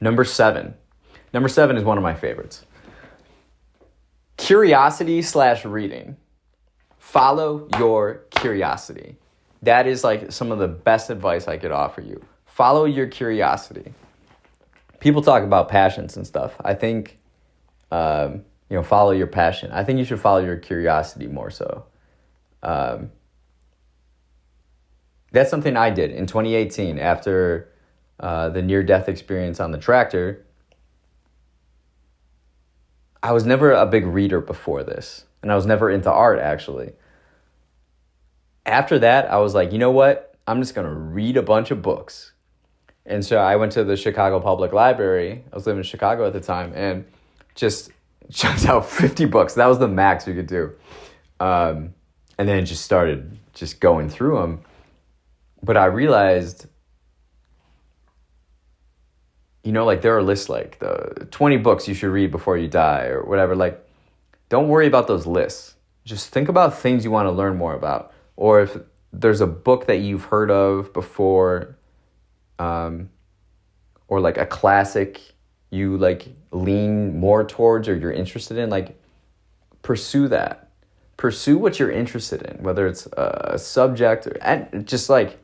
Number 7. Number 7 is one of my favorites. Curiosity/reading. Follow your curiosity. That is like some of the best advice I could offer you. Follow your curiosity. People talk about passions and stuff. I think, follow your passion. I think you should follow your curiosity more so. That's something I did in 2018 after the near-death experience on the tractor. I was never a big reader before this, and I was never into art, actually. After that, I was like, you know what? I'm just going to read a bunch of books. And so I went to the Chicago Public Library. I was living in Chicago at the time, and just checked out 50 books. That was the max you could do. And then just started just going through them. But I realized, there are lists like the 20 books you should read before you die or whatever. Like, don't worry about those lists. Just think about things you want to learn more about. Or if there's a book that you've heard of before, or like a classic you like lean more towards or you're interested in, like pursue that. Pursue what you're interested in, whether it's a subject and just like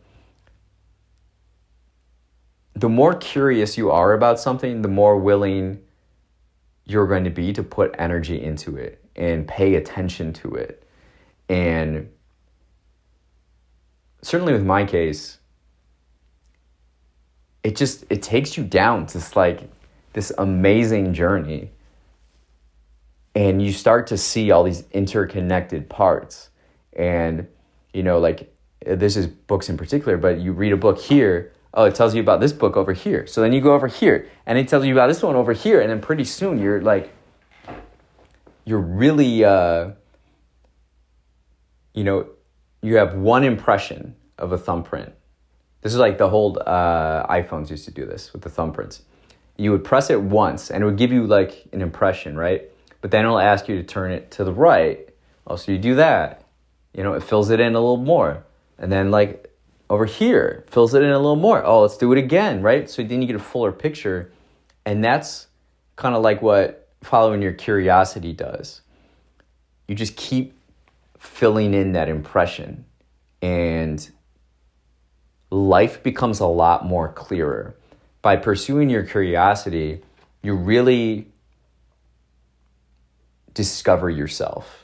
the more curious you are about something, the more willing you're going to be to put energy into it and pay attention to it. And certainly with my case, it takes you down to this amazing journey. And you start to see all these interconnected parts. And, this is books in particular, but you read a book here, oh, it tells you about this book over here. So then you go over here, and it tells you about this one over here. And then pretty soon you're really, you have one impression of a thumbprint. This is like the whole iPhones used to do this with the thumbprints. You would press it once, and it would give you like an impression, right? But then it'll ask you to turn it to the right. Oh, so you do that. It fills it in a little more. And then like over here, fills it in a little more. Oh, let's do it again, right? So then you get a fuller picture. And that's kind of like what following your curiosity does. You just keep filling in that impression. And life becomes a lot more clearer. By pursuing your curiosity, you really discover yourself.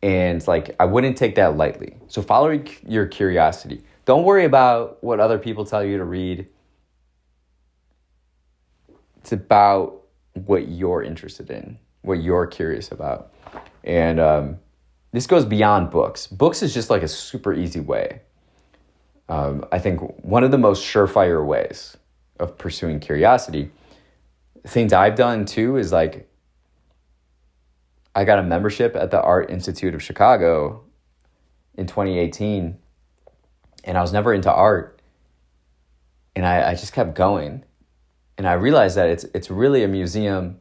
And I wouldn't take that lightly. So follow your curiosity. Don't worry about what other people tell you to read. It's about what you're interested in, what you're curious about. And this goes beyond books. Books is just like a super easy way. I think one of the most surefire ways of pursuing curiosity, things I've done too, is I got a membership at the Art Institute of Chicago in 2018, and I was never into art, and I just kept going, and I realized that it's really a museum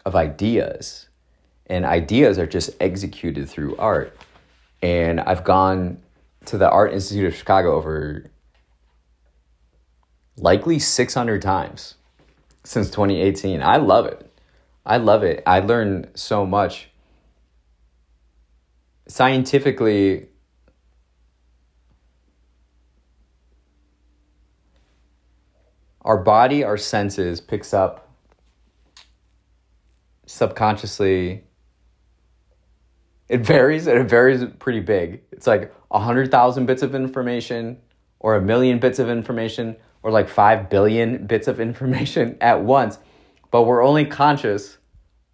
of ideas, and ideas are just executed through art. And I've gone to the Art Institute of Chicago over likely 600 times since 2018. I love it. I learned so much. Scientifically, our body, our senses picks up subconsciously. It varies, and it varies pretty big. It's like 100,000 bits of information, or 1 million bits of information, or like 5 billion bits of information at once. But we're only conscious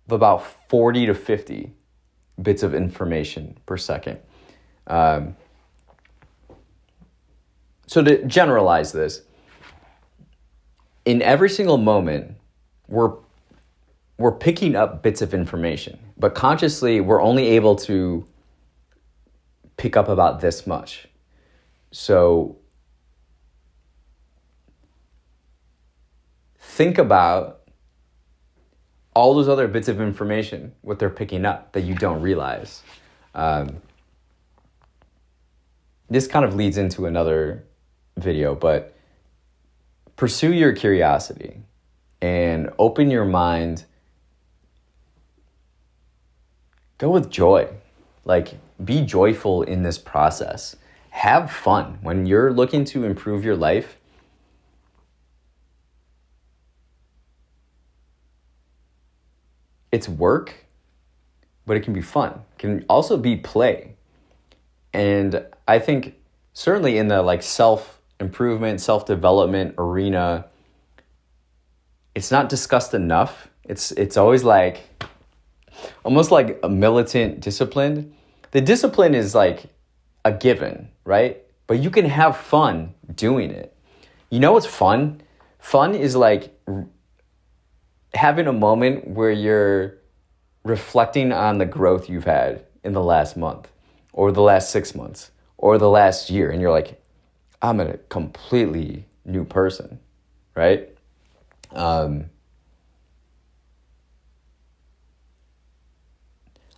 of about 40 to 50 bits of information per second. So to generalize this, in every single moment, we're picking up bits of information, but consciously we're only able to pick up about this much. So think about all those other bits of information, what they're picking up that you don't realize. This kind of leads into another video, but pursue your curiosity and open your mind. Go with joy. Like, be joyful in this process. Have fun. When you're looking to improve your life, it's work, but it can be fun. It can also be play. And I think certainly in the like self-improvement, self-development arena, it's not discussed enough. It's always like almost like a militant discipline. The discipline is like a given, right? But you can have fun doing it. You know what's fun? Fun is like having a moment where you're reflecting on the growth you've had in the last month or the last 6 months or the last year. And you're like, I'm a completely new person, right?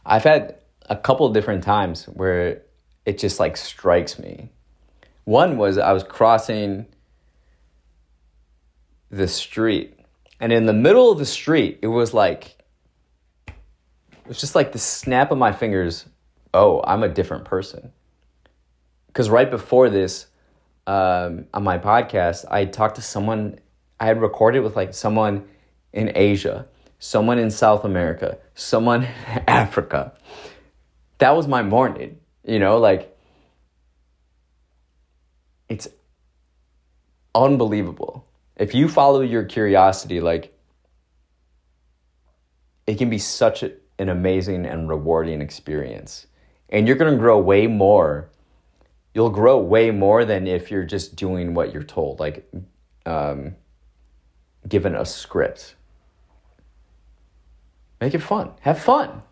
I've had a couple of different times where it just like strikes me. One was I was crossing the street, and in the middle of the street, it was just like the snap of my fingers. Oh, I'm a different person. Because right before this, on my podcast, I talked to someone. I had recorded with like someone in Asia, someone in South America, someone in Africa. That was my morning, like it's unbelievable. If you follow your curiosity, like it can be such an amazing and rewarding experience. And you're going to grow way more. You'll grow way more than if you're just doing what you're told, like given a script. Make it fun. Have fun.